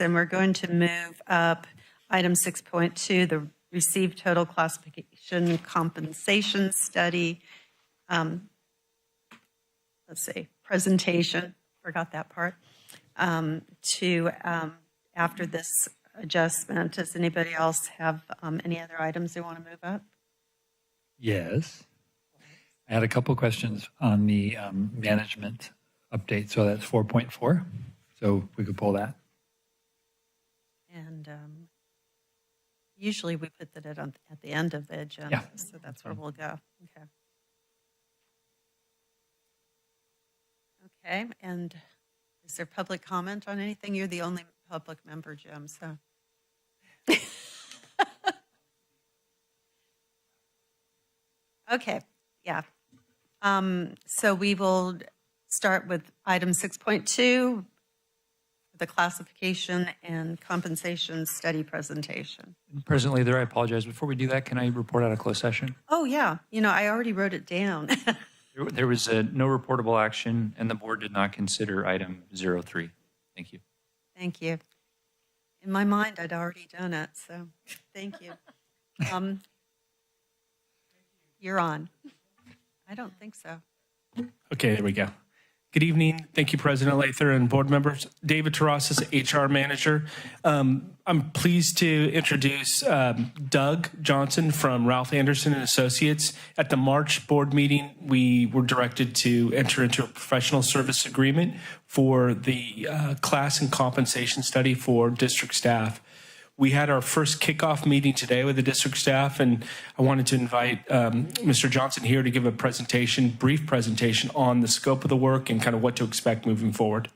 And we're going to move up item 6.2, the received total classification compensation study. Let's see, presentation, forgot that part, to after this adjustment. Does anybody else have any other items they want to move up? Yes. I had a couple questions on the management update. So that's 4.4. So we could pull that. And usually we put that at the end of the agenda, Yeah. so that's where we'll go. Okay. Okay, and is there public comment on anything? You're the only public member, Jim, so. Okay, yeah. So we will start with item 6.2, the classification and compensation study presentation. President Lather, I apologize. Before we do that, can I report out a closed session? Oh, yeah. You know, I already wrote it down. There was no reportable action, and the board did not consider item 03. Thank you. Thank you. In my mind, I'd already done it, so thank you. You're on. I don't think so. Okay, there we go. Good evening. Thank you, President Lather and board members. David Terrasas, HR Manager. I'm pleased to introduce Doug Johnson from Ralph Anderson and Associates. At the March board meeting, we were directed to enter into a professional service agreement for the class and compensation study for district staff. We had our first kickoff meeting today with the district staff, and I wanted to invite Mr. Johnson here to give a presentation, brief presentation on the scope of the work and kind of what to expect moving forward.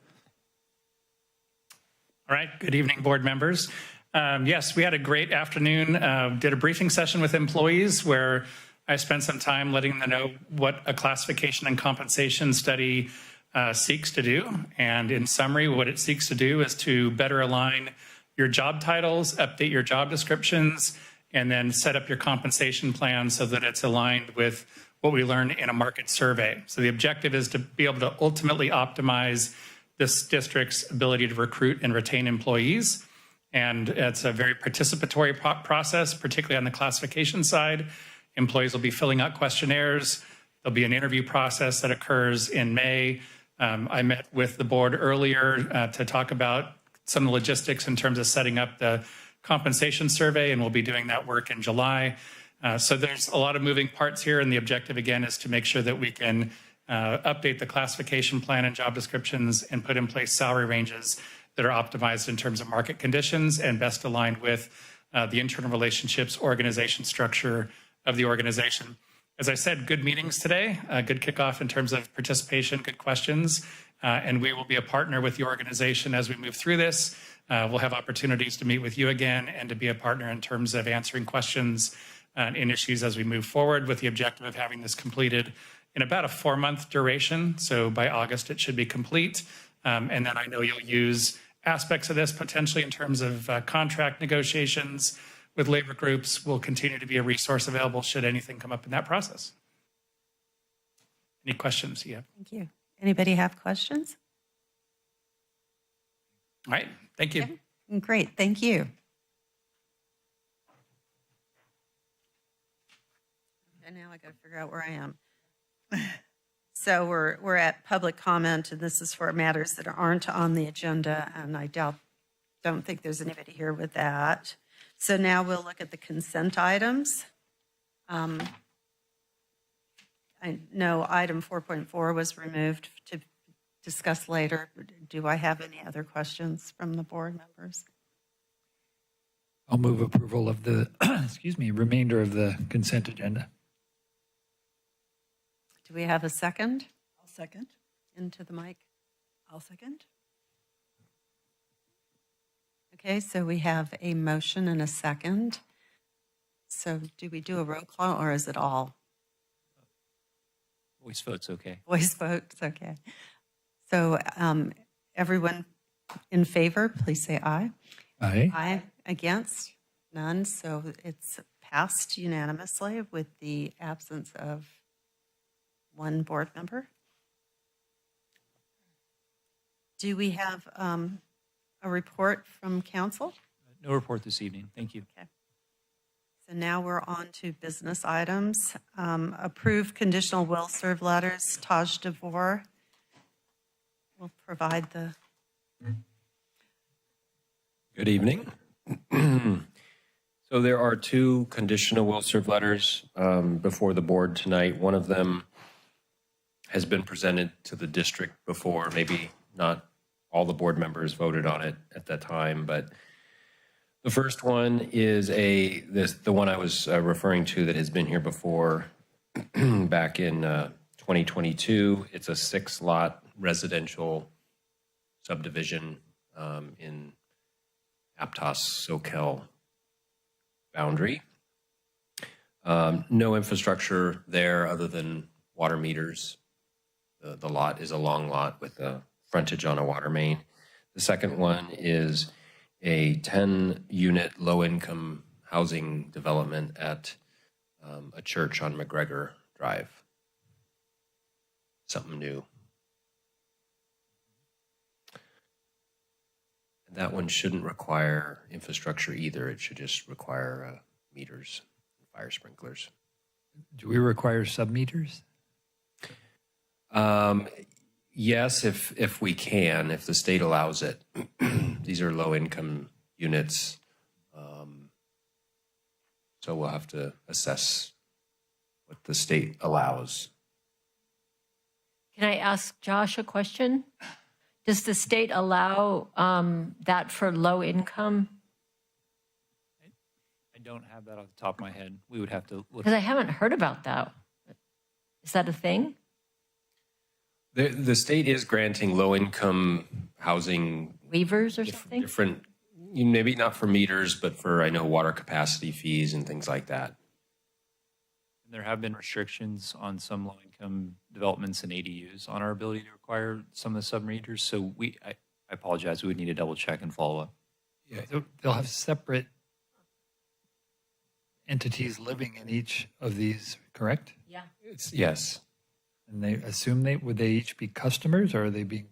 All right, good evening, board members. Yes, we had a great afternoon, did a briefing session with employees where I spent some time letting them know what a classification and compensation study seeks to do. And in summary, what it seeks to do is to better align your job titles, update your job descriptions, and then set up your compensation plan so that it's aligned with what we learned in a market survey. So the objective is to be able to ultimately optimize this district's ability to recruit and retain employees. And it's a very participatory process, particularly on the classification side. Employees will be filling out questionnaires. There'll be an interview process that occurs in May. I met with the board earlier to talk about some logistics in terms of setting up the compensation survey, and we'll be doing that work in July. So there's a lot of moving parts here, and the objective, again, is to make sure that we can update the classification plan and job descriptions and put in place salary ranges that are optimized in terms of market conditions and best aligned with the internal relationships, organization structure of the organization. As I said, good meetings today, good kickoff in terms of participation, good questions. And we will be a partner with the organization as we move through this. We'll have opportunities to meet with you again and to be a partner in terms of answering questions and issues as we move forward, with the objective of having this completed in about a 4-month duration. So by August, it should be complete. And then I know you'll use aspects of this potentially in terms of contract negotiations with labor groups. Will continue to be a resource available should anything come up in that process. Any questions? Yeah. Thank you. Anybody have questions? All right. Thank you. Okay. Great. Thank you. And now I got to figure out where I am. So we're at public comment, and this is for matters that aren't on the agenda, and I don't think there's anybody here with that. So now we'll look at the consent items. I know item 4.4 was removed to discuss later. Do I have any other questions from the board members? I'll move approval of the, remainder of the consent agenda. Do we have a second? I'll second. Into the mic. I'll second. Okay, so we have a motion and a second. So do we do a roll call, or is it all? Voice vote's okay. Voice votes, okay. So everyone in favor, please say aye. Aye. Aye. Against? None. So it's passed unanimously with the absence of one board member. Do we have, a report from council? No report this evening. Thank you. So now we're on to business items. Approve conditional will serve letters. Taj DeVore will provide the, Good evening. So there are two conditional will serve letters before the board tonight. One of them has been presented to the district before. Maybe not all the board members voted on it at that time, but the first one is the one I was referring to that has been here before back in 2022. It's a 6-lot residential subdivision in Aptos Soquel boundary. No infrastructure there other than water meters. The lot is a long lot with a frontage on a water main. The second one is a 10-unit low-income housing development at a church on McGregor Drive. Something new. And that one shouldn't require infrastructure either. It should just require meters and fire sprinklers. Do we require sub-meters? Yes, if we can, if the state allows it. These are low-income units, so we'll have to assess what the state allows. Can I ask Josh a question? Does the state allow that for low income? I don't have that off the top of my head. We would have to look. Because I haven't heard about that. Is that a thing? The state is granting low-income housing Waivers or something? different, maybe not for meters, but for, I know, water capacity fees and things like that. There have been restrictions on some low-income developments and ADUs on our ability to require some of the sub-meters. So I apologize. We would need to double check and follow up. Yeah, they'll have separate entities living in each of these, correct? Yeah. Yes. And they assume would they each be customers, or are they being?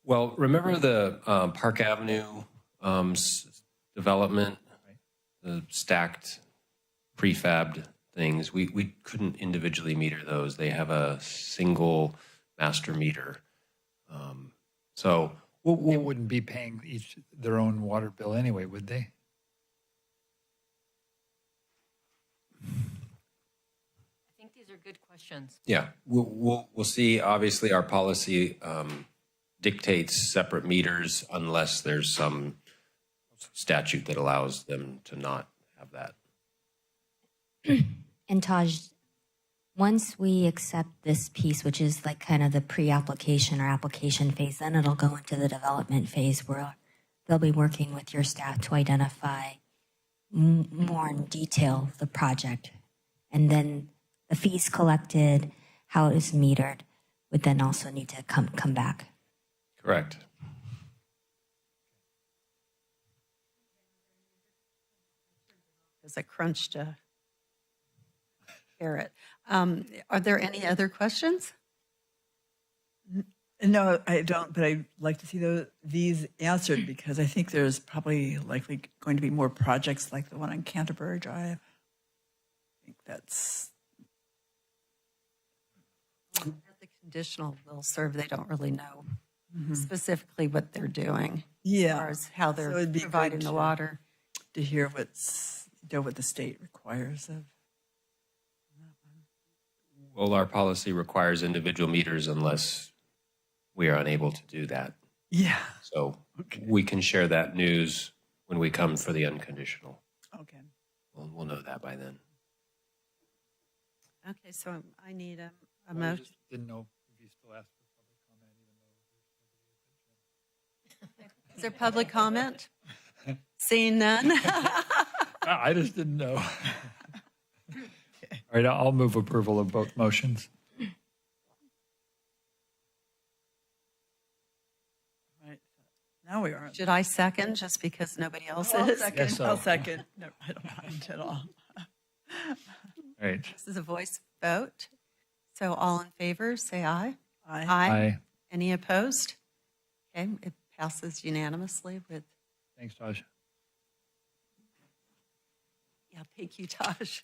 Well, remember the Park Avenue development, the stacked prefabbed things? We couldn't individually meter those. They have a single master meter. So They wouldn't be paying each their own water bill anyway, would they? I think these are good questions. yeah, we'll see. Obviously, our policy dictates separate meters unless there's some statute that allows them to not have that. And Taj, once we accept this piece, which is like kind of the pre-application or application phase, then it'll go into the development phase where they'll be working with your staff to identify more in detail the project. And then the fees collected, how it is metered, would then also need to come back. Correct. as I crunched a carrot. Are there any other questions? No, I don't, but I'd like to see these answered because I think there's probably likely going to be more projects like the one on Canterbury Drive. I think that's... The conditional will serve, they don't really know specifically what they're doing. Yeah. As far as how So they're it'd be providing good the to- water. to hear what the state requires of. Well, our policy requires individual meters unless we are unable to do that. Yeah. So we can share that news when we come for the unconditional. Okay. We'll know that by then. Okay, so I need a I motion. just didn't know if you still asked for public comment, even though Is there public comment? Seeing none? I just didn't know. All right, I'll move approval of both motions. Right. Now we are. Should I second just because nobody else I'll is? second. Yes, so. I'll second. No, I don't mind at all. All right. This is a voice vote. So all in favor, say aye. Aye. Aye. Any opposed? Okay, it passes unanimously with, Thanks, Josh. yeah, thank you, Tosh.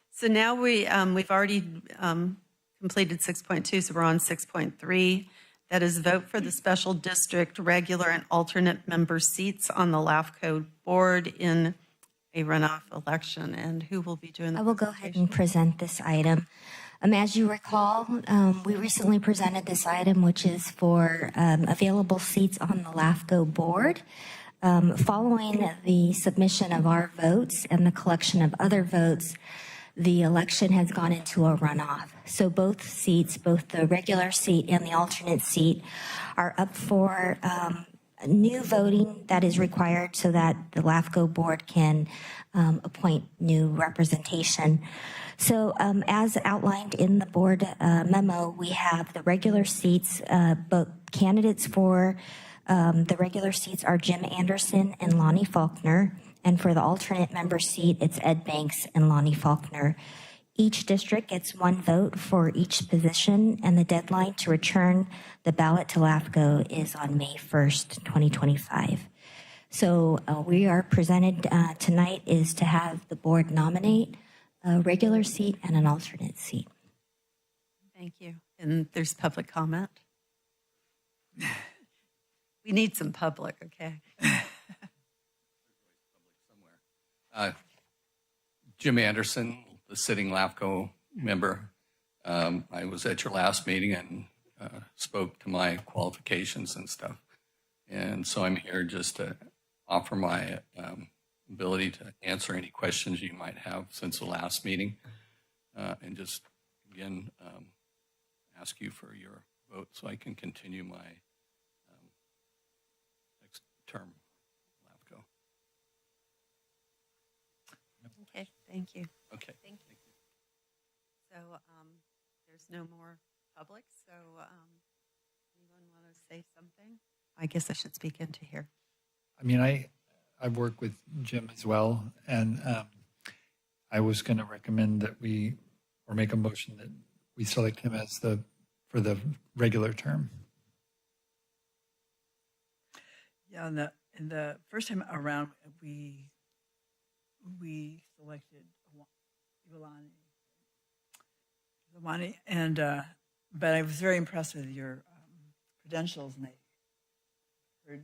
So now we've already completed 6.2, so we're on 6.3. That is vote for the special district regular and alternate member seats on the LAFCO board in a runoff election. And who will be doing the I will go ahead and present this item. As you recall, we recently presented this item, which is for available seats on the LAFCO board. Following the submission of our votes and the collection of other votes, the election has gone into a runoff. So both seats, both the regular seat and the alternate seat, are up for new voting that is required so that the LAFCO board can appoint new representation. So as outlined in the board memo, we have the regular seats, both candidates for the regular seats are Jim Anderson and Lonnie Faulkner. And for the alternate member seat, it's Ed Banks and Lonnie Faulkner. Each district gets one vote for each position, and the deadline to return the ballot to LAFCO is on May 1st, 2025. So we are presented tonight is to have the board nominate a regular seat and an alternate seat. Thank you. And there's public comment. We need some public, okay? Jim Anderson, the sitting LAFCO member. I was at your last meeting and spoke to my qualifications and stuff. And so I'm here just to offer my ability to answer any questions you might have since the last meeting. And just, again, ask you for your vote so I can continue my next term. Okay, thank you. Okay. Thank you. So there's no more public, so anyone want to say something? I guess I should speak into here. I mean, I work with Jim as well, and I was going to recommend that or make a motion that we select him as for the regular term. Yeah, in the first time around, we selected Iolani, and but I was very impressed with your credentials, and I heard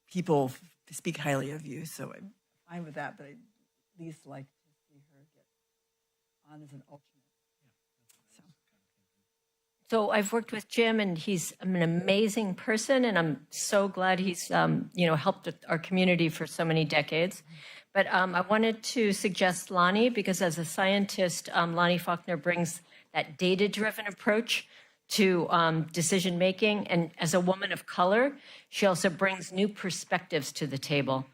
people speak highly of you, so I'm fine with that. But I'd at least like to see her get on as an alternate. So I've worked with Jim, and he's an amazing person, and I'm so glad he's helped our community for so many decades. But I wanted to suggest Lonnie, because as a scientist, Lonnie Faulkner brings that data-driven approach to decision making, and as a woman of color, she also brings new perspectives to the table.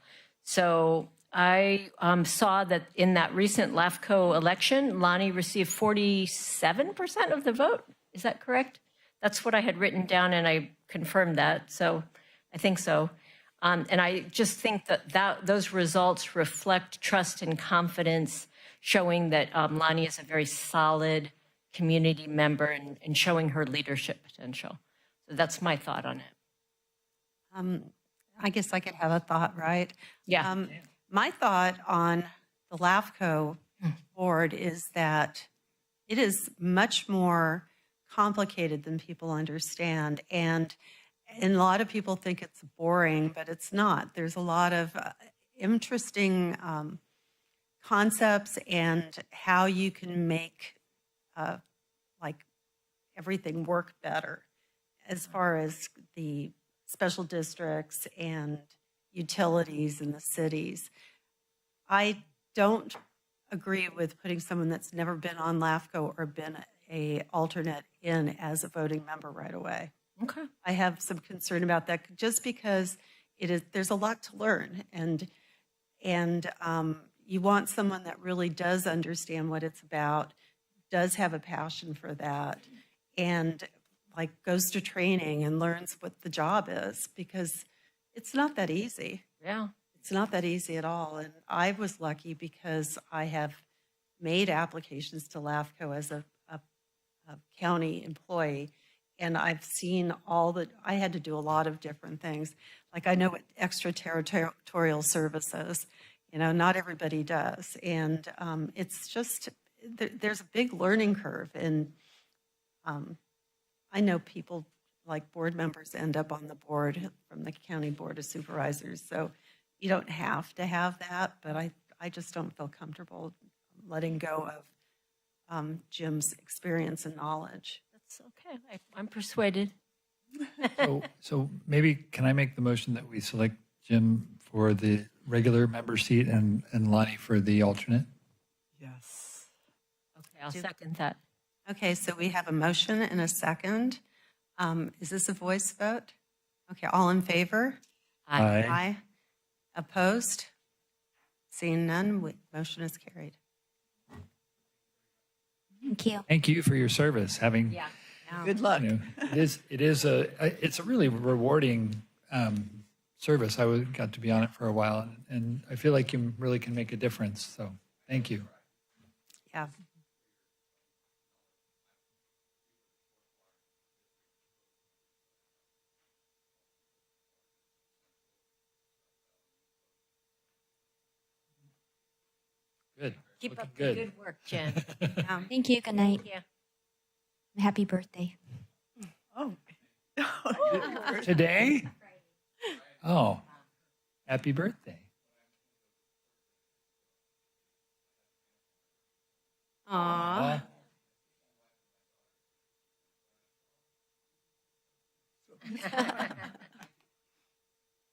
So I saw that in that recent LAFCO election, Lonnie received 47% of the vote. Is that correct? That's what I had written down, and I confirmed that. So I think so. And I just think that those results reflect trust and confidence, showing that Lonnie is a very solid community member and showing her leadership potential. So that's my thought on it. I guess I could have a thought, right? Yeah. My thought on the LAFCO board is that it is much more complicated than people understand. And a lot of people think it's boring, but it's not. There's a lot of interesting concepts and how you can make everything work better as far as the special districts and utilities in the cities. I don't agree with putting someone that's never been on LAFCO or been a alternate in as a voting member right away. Okay. I have some concern about that just because there's a lot to learn, and you want someone that really does understand what it's about, does have a passion for that, and goes to training and learns what the job is, because it's not that easy. Yeah. It's not that easy at all. And I was lucky because I have made applications to LAFCO as a county employee, And I've seen I had to do a lot of different things. Like I know what extraterritorial services, not everybody does. And it's just, there's a big learning curve. And I know people like board members end up on the board from the County Board of Supervisors. So you don't have to have that, but I just don't feel comfortable letting go of Jim's experience and knowledge. That's okay. I'm persuaded. So maybe can I make the motion that we select Jim for the regular member seat and Lonnie for the alternate? Yes. Okay, I'll second that. Okay, so we have a motion and a second. Is this a voice vote? Okay, all in favor? Aye. Aye. Opposed? Seeing none, motion is carried. Thank you. Thank you for your service. Having, Good luck. it's a really rewarding service. Got to be on it for a while, and I feel like you really can make a difference. So thank you. Yeah. Good. Keep Looking up the good work, Jen. Thank you. Good night. Yeah. Happy birthday. Oh. Today? Oh, happy birthday. Aw.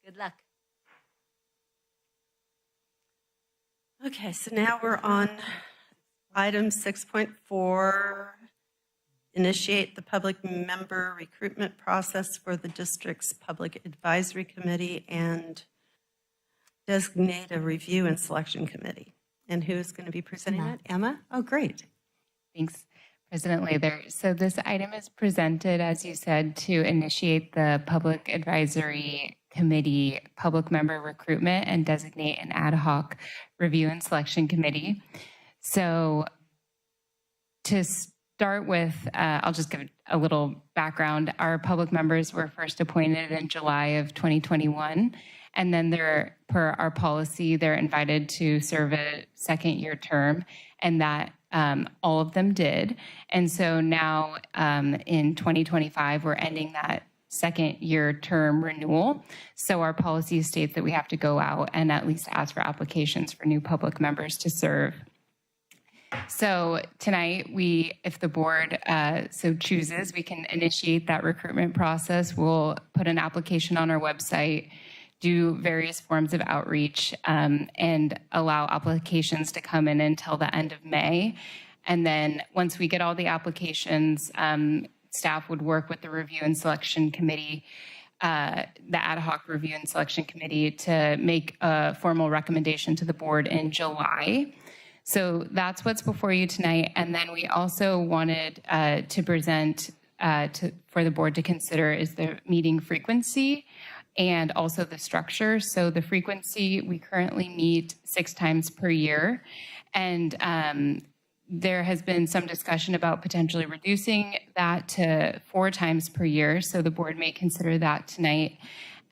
Good luck. Okay, so now we're on item 6.4, initiate the public member recruitment process for the district's public advisory committee and designate a review and selection committee. And who's going to be presenting that? Emma? Oh, great. Thanks, President Lather. So this item is presented, as you said, to initiate the Public Advisory Committee public member recruitment and designate an ad hoc review and selection committee. So to start with, I'll just give a little background. Our public members were first appointed in July of 2021. And then per our policy, they're invited to serve a second-year term, and that all of them did. And so now in 2025, we're ending that second-year term renewal. So our policy states that we have to go out and at least ask for applications for new public members to serve. So tonight, if the board so chooses, we can initiate that recruitment process. We'll put an application on our website, do various forms of outreach, and allow applications to come in until the end of May. And then once we get all the applications, staff would work with the review and selection committee, the ad hoc review and selection committee, to make a formal recommendation to the board in July. So that's what's before you tonight. And then we also wanted to present for the board to consider is the meeting frequency and also the structure. So the frequency, we currently meet 6 times per year. And there has been some discussion about potentially reducing that to 4 times per year. So the board may consider that tonight.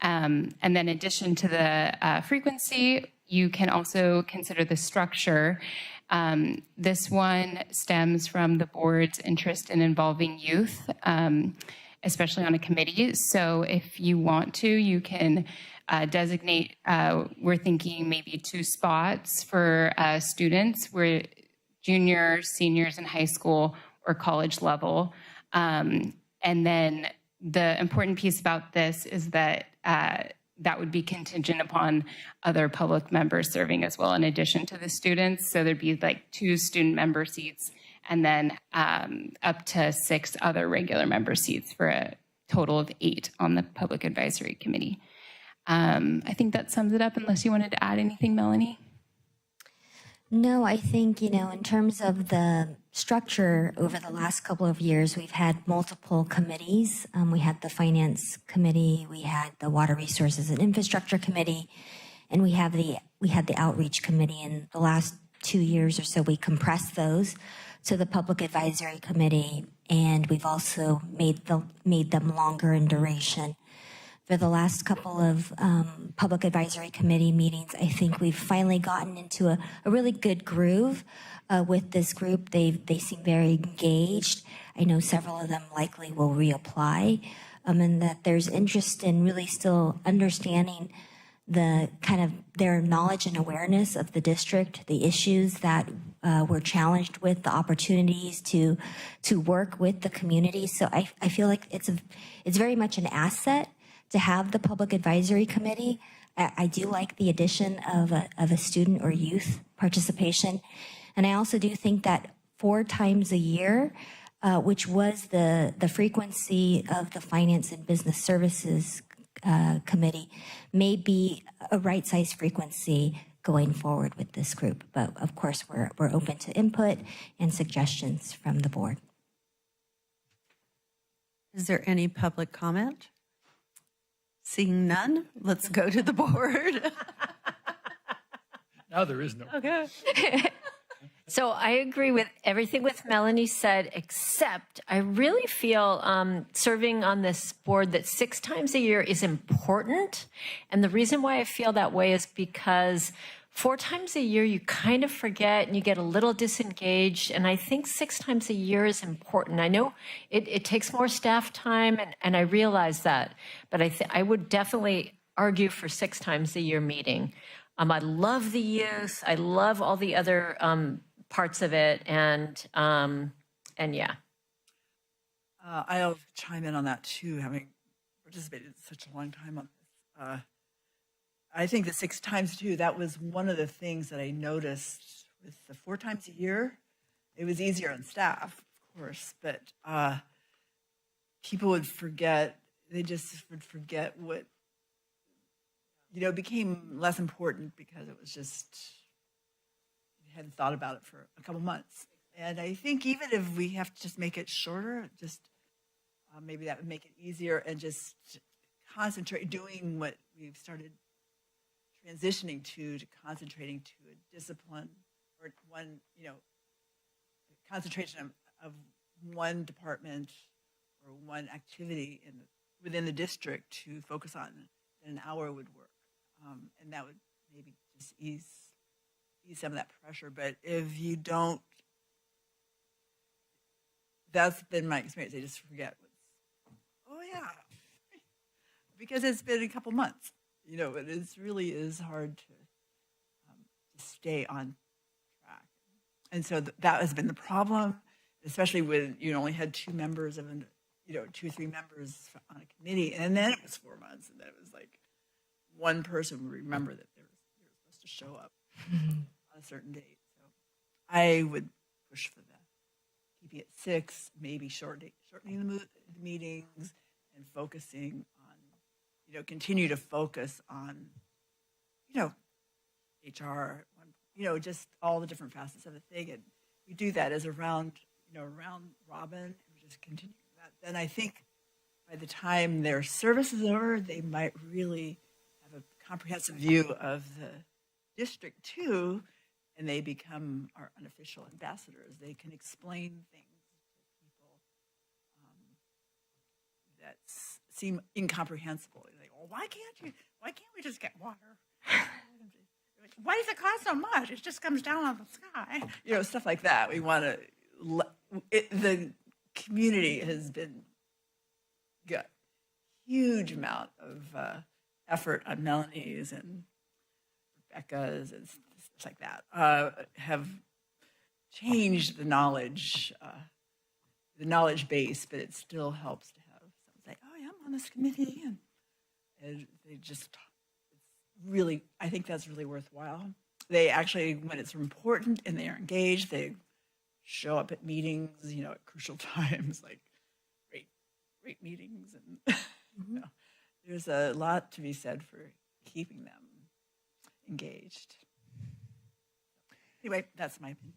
And then in addition to the frequency, you can also consider the structure. This one stems from the board's interest in involving youth, especially on a committee. So if you want to, you can designate, we're thinking maybe 2 spots for students. We're juniors, seniors in high school or college level. And then the important piece about this is that that would be contingent upon other public members serving as well, in addition to the students. So there'd be like 2 student member seats and then up to 6 other regular member seats for a total of 8 on the Public Advisory Committee. I think that sums it up, unless you wanted to add anything, Melanie. No, I think, in terms of the structure over the last couple of years, we've had multiple committees. We had the Finance Committee, we had the Water Resources and Infrastructure Committee, and we had the Outreach Committee. In the last 2 years or so, we compressed those. So the Public Advisory Committee and we've also made them longer in duration. For the last couple of public advisory committee meetings, I think we've finally gotten into a really good groove with this group. They seem very engaged. I know several of them likely will reapply, and that there's interest in really still understanding the kind of their knowledge and awareness of the district, the issues that we're challenged with, the opportunities to work with the community. So I feel like it's very much an asset to have the public advisory committee. I do like the addition of a student or youth participation. And I also do think that 4 times a year, which was the frequency of the Finance and Business Services Committee, may be a right-sized frequency going forward with this group. But of course, we're open to input and suggestions from the board. Is there any public comment? Seeing none, let's go to the board. Now there is no. Okay. So I agree with everything with Melanie said, except I really feel serving on this board that 6 times a year is important. And the reason why I feel that way is because 4 times a year you kind of forget and you get a little disengaged. And I think 6 times a year is important. I know it takes more staff time, and I realize that. But I would definitely argue for 6 times a year meeting. I love the youth. I love all the other parts of it, and yeah. I'll chime in on that too, having participated such a long time on this. I think the 6 times too, that was one of the things that I noticed with the 4 times a year. It was easier on staff, of course, but people would forget, they just would forget what, it became less important because it was just, hadn't thought about it for a couple months. And I think even if we have to just make it shorter, just maybe that would make it easier, and just concentrate doing what we've started transitioning to concentrating to a discipline, or one, concentration of one department or one activity within the district to focus on. An hour would work, and that would maybe just ease some of that pressure. But if you don't, that's been my experience. They just forget. Oh yeah, because it's been a couple months. It really is hard to stay on track, and so that has been the problem, especially when you only had 2 members of 2 or 3 members on a committee, and then it was 4 months, and then it was like one person would remember that they were supposed to show up on a certain date. So I would push for that, keeping it 6, maybe shortening the meetings and focusing on, continue to focus on, HR, just all the different facets of the thing. And we do that as a round robin, and we just continue that. Then I think by the time their service is over, they might really have a comprehensive view of the district too, and they become our unofficial ambassadors. They can explain things to people that seem incomprehensible. Like, well, why can't we just get water? Why does it cost so much? It just comes down on the sky. Stuff like that. We want to, the community has got huge amount of effort on Melanie's and Rebecca's and stuff like that, have changed the knowledge base, but it still helps to have someone say, oh yeah, I'm on this committee, and they just, really, I think that's really worthwhile. They actually, when it's important and they are engaged, they show up at meetings, at crucial times, like great meetings. And there's a lot to be said for keeping them engaged. Anyway, that's my opinion.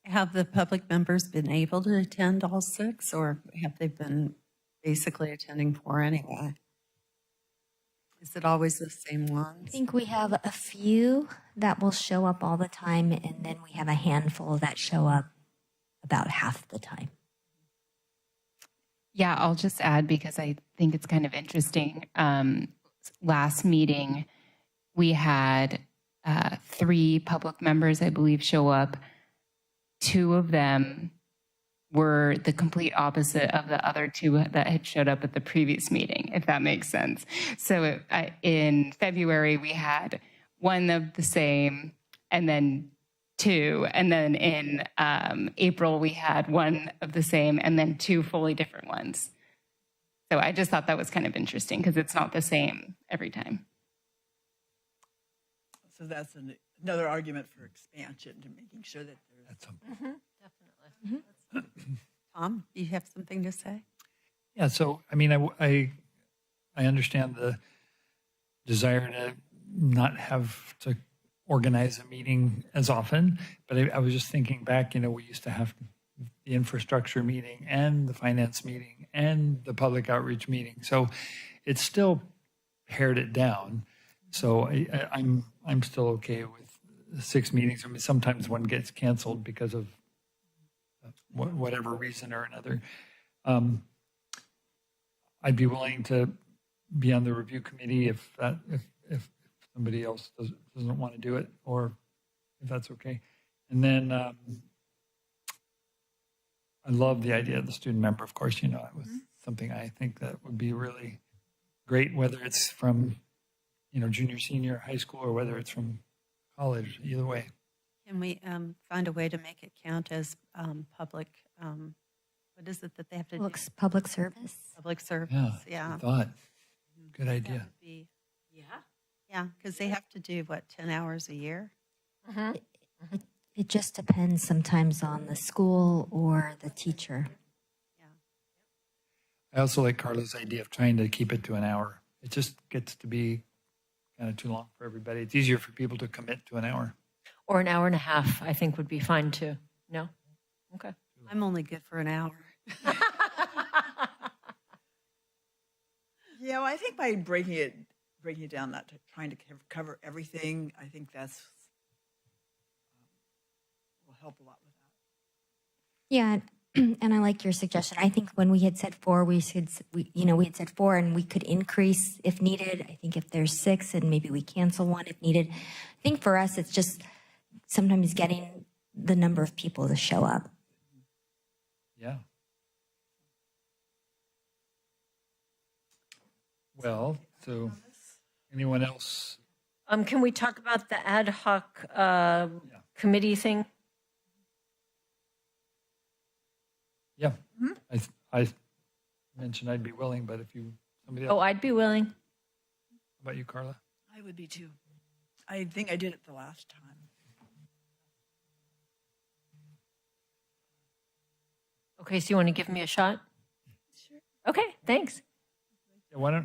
Have the public members been able to attend all 6, or have they been basically attending 4 anyway? Is it always the same I ones? think we have a few that will show up all the time, and then we have a handful that show up about half the time. Yeah, I'll just add because I think it's kind of interesting. Last meeting, we had 3 public members, I believe, show up. 2 of them were the complete opposite of the other 2 that had showed up at the previous meeting, if that makes sense. So in February, we had 1 of the same, and then 2. And then in April, we had 1 of the same, and then 2 fully different ones. So I just thought that was kind of interesting because it's not the same every time. So that's another argument for expansion to making sure that there's. That's Definitely. Tom, you have something to say? Yeah, so I mean, I understand the desire to not have to organize a meeting as often, but I was just thinking back, we used to have the infrastructure meeting and the finance meeting and the public outreach meeting. So it's still pared it down. So I'm still okay with 6 meetings. I mean, sometimes one gets canceled because of whatever reason or another. I'd be willing to be on the review committee if somebody else doesn't want to do it, or if that's okay. And then I love the idea of the student member. Of course, it was something I think that would be really great, whether it's from junior, senior, high school, or whether it's from college. Either way. Can we find a way to make it count as public? What is it that they have to do? Public service. Public service. Yeah. I thought. Good idea. That would be, yeah, because they have to do 10 hours a year? It just depends sometimes on the school or the teacher. I also like Carla's idea of trying to keep it to an hour. It just gets to be kind of too long for everybody. It's easier for people to commit to an hour. Or an hour and a half, I think would be fine too. No? Okay. I'm only good for an hour. Yeah, well, I think by breaking it down, not to trying to cover everything, I think that's will help a lot with that. Yeah, and I like your suggestion. I think when we had said 4, we had said 4, and we could increase if needed. I think if there's 6, and maybe we cancel 1 if needed. I think for us, it's just sometimes getting the number of people to show up. Yeah. Well, so anyone else? Can we talk about the ad hoc committee thing? Yeah. I mentioned I'd be willing, but if somebody else. Oh, I'd be willing. How about you, Carla? I would be too. I think I did it the last time. Okay, so you want to give me a shot? Sure. Okay, thanks. Yeah,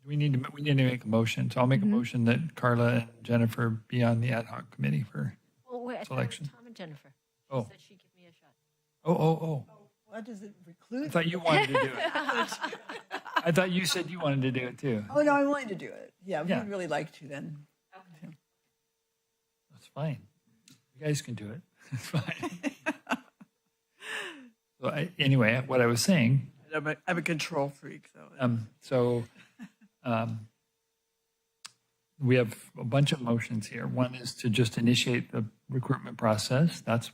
we need to make a motion. So I'll make a motion that Carla and Jennifer be on the ad hoc committee for Well, wait, I thought it was selection. Tom and Jennifer. Oh. Said she'd give me a shot. Oh. What does it I preclude? thought you wanted to do it. I thought you said you wanted to do it too. Oh, no, I'm willing to do it. Yeah, Yeah. we'd really like to then. That's fine. You guys can do it. It's fine. So anyway, what I was saying. I'm a control freak, so. We have a bunch of motions here. One is to just initiate the recruitment process. That's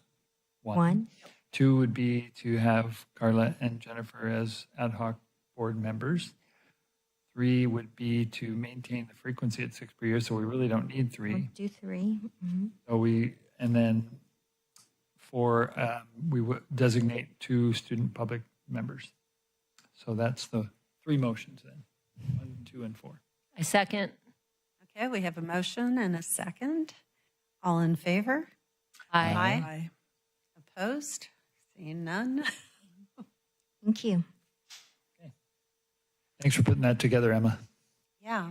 one. 2 would be to have Carla and Jennifer as ad hoc board members. 3 would be to maintain the frequency at 6 per year, so we really don't need 3. Do 3. Mm-hmm. So and then 4, we would designate 2 student public members. So that's the 3 motions then, 1, 2, and 4. I second. Okay, we have a motion and a second. All in favor? Aye. Aye. Opposed? Seeing none. Thank you. Thanks for putting that together, Emma. Yeah.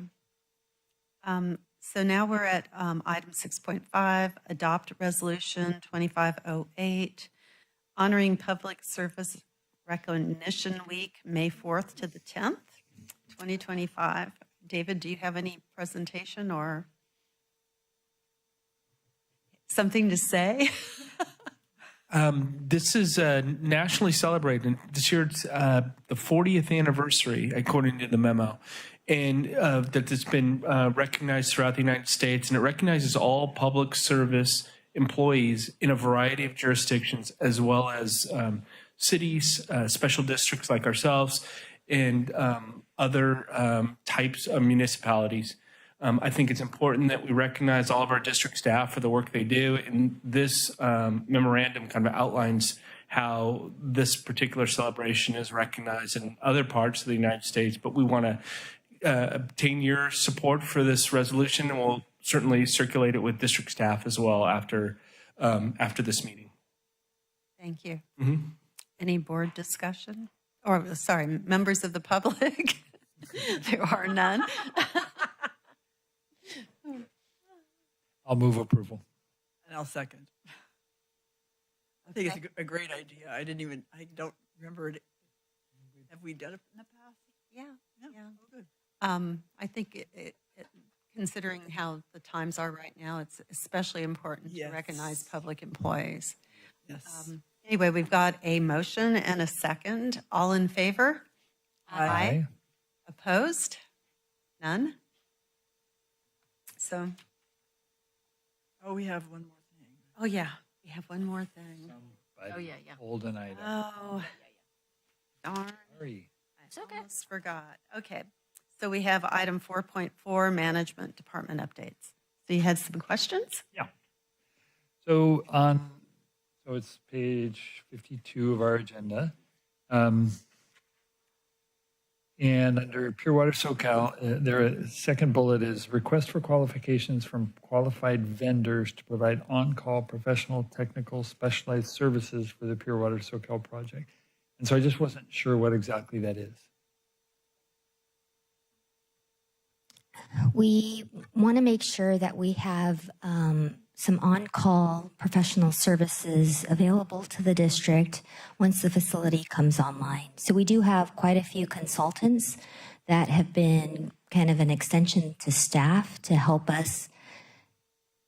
So now we're at item 6.5, adopt resolution 2508, honoring Public Service Recognition Week, May 4th to the 10th, 2025. David, do you have any presentation or something to say? This is nationally celebrated. This year it's the 40th anniversary, according to the memo, and that it's been recognized throughout the United States, and it recognizes all public service employees in a variety of jurisdictions, as well as cities, special districts like ourselves, and other types of municipalities. I think it's important that we recognize all of our district staff for the work they do. And this memorandum kind of outlines how this particular celebration is recognized in other parts of the United States. But we want to obtain your support for this resolution, and we'll certainly circulate it with district staff as well after this meeting. Thank you. Any board discussion? Or, sorry, members of the public? There are none. I'll move approval. And I'll second. I think it's a great idea. I don't remember it. Have we done it in the past? Yeah. Oh, good. I think considering how the times are right now, it's especially important to Yes. recognize public employees. Yes. Anyway, we've got a motion and a second. All in favor? Aye. Opposed? None? So, Oh, we have one more thing. oh yeah, we have one more thing. But yeah. Olden item. Oh, darn. Sorry. I almost forgot. Okay. So we have item 4.4, management department updates. So you had some questions? So it's page 52 of our agenda. And under Pure Water Soquel, their second bullet is request for qualifications from qualified vendors to provide on-call professional, technical, specialized services for the Pure Water Soquel project. And so I just wasn't sure what exactly that is. We want to make sure that we have some on-call professional services available to the district once the facility comes online. So we do have quite a few consultants that have been kind of an extension to staff to help us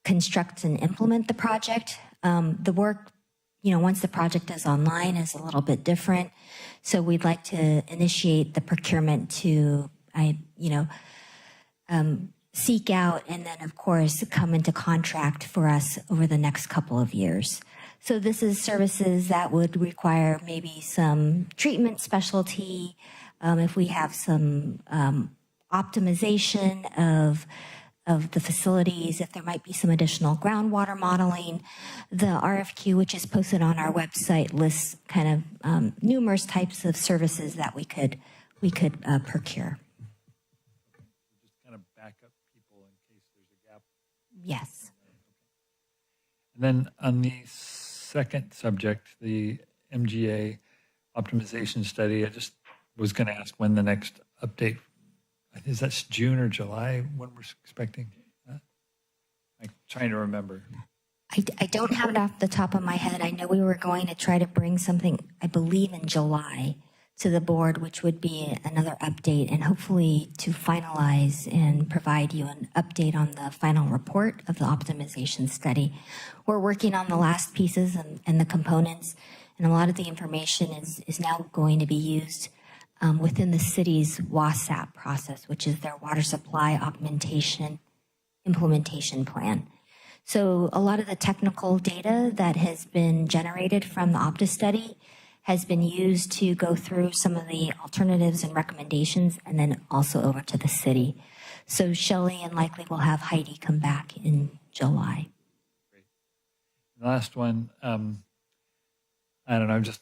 construct and implement the project. The work, once the project is online, is a little bit different. So we'd like to initiate the procurement to, seek out and then, of course, come into contract for us over the next couple of years. So this is services that would require maybe some treatment specialty, if we have some optimization of the facilities, if there might be some additional groundwater modeling. The RFQ, which is posted on our website, lists kind of numerous types of services that we could procure. Just kind of back up people in case there's a gap. Yes. And then on the second subject, the MGA optimization study, I just was going to ask when the next update, is that June or July when we're expecting? I'm trying to remember. I don't have it off the top of my head. I know we were going to try to bring something, I believe in July, to the board, which would be another update, and hopefully to finalize and provide you an update on the final report of the optimization study. We're working on the last pieces and the components, and a lot of the information is now going to be used within the city's WASAP process, which is their water supply augmentation implementation plan. So a lot of the technical data that has been generated from the Opta study has been used to go through some of the alternatives and recommendations, and then also over to the city. So Shelley and likely will have Heidi come back in July. Great. Last one, I don't know, just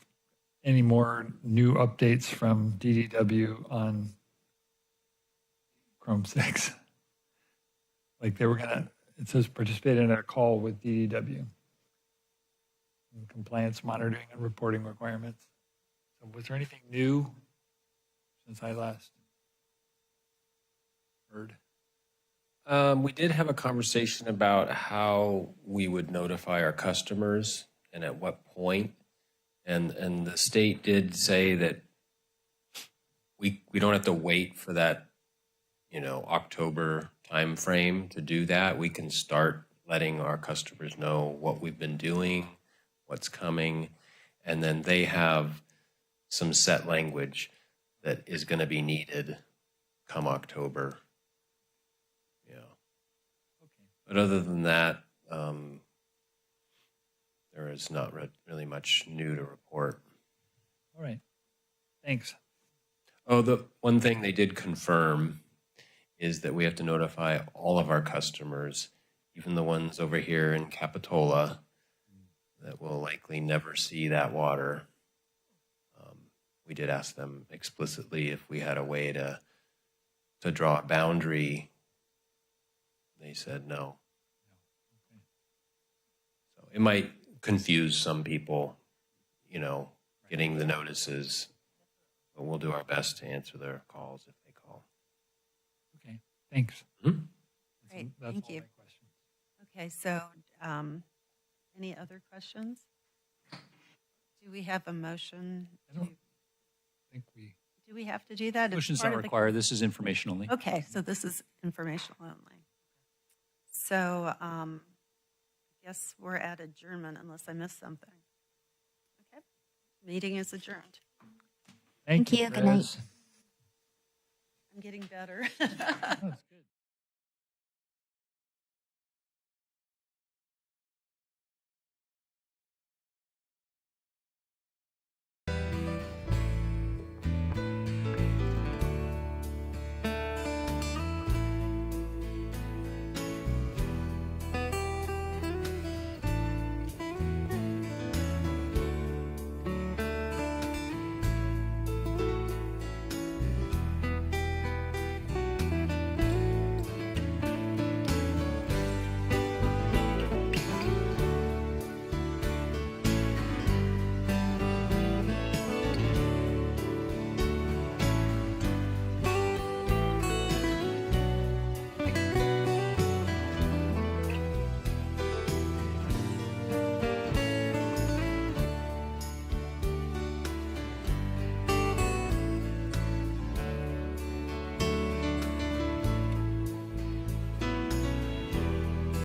any more new updates from DDW on Chrome 6? Like they were going to, it says participate in a call with DDW. Compliance monitoring and reporting requirements. So was there anything new since I last heard? We did have a conversation about how we would notify our customers and at what point. And the state did say that we don't have to wait for that, October time frame to do that. We can start letting our customers know what we've been doing, what's coming, and then they have some set language that is going to be needed come October. Yeah. But other than that, there is not really much new to report. All right. Thanks. Oh, the one thing they did confirm is that we have to notify all of our customers, even the ones over here in Capitola, that will likely never see that water. We did ask them explicitly if we had a way to draw a boundary. They said no. So it might confuse some people, getting the notices, but we'll do our best to answer their calls if they call. Okay. Thanks. Hmm? Great, That's thank all you. my questions. Okay, so any other questions? Do we have a motion? I don't think we. Do we have to do that? It's Motion's part not of the- required. This is information only. Okay, so this is informational only. So I guess we're at adjournment unless I missed something. Okay, meeting is adjourned. Thank you. Good night. Chris. I'm getting better. That's good.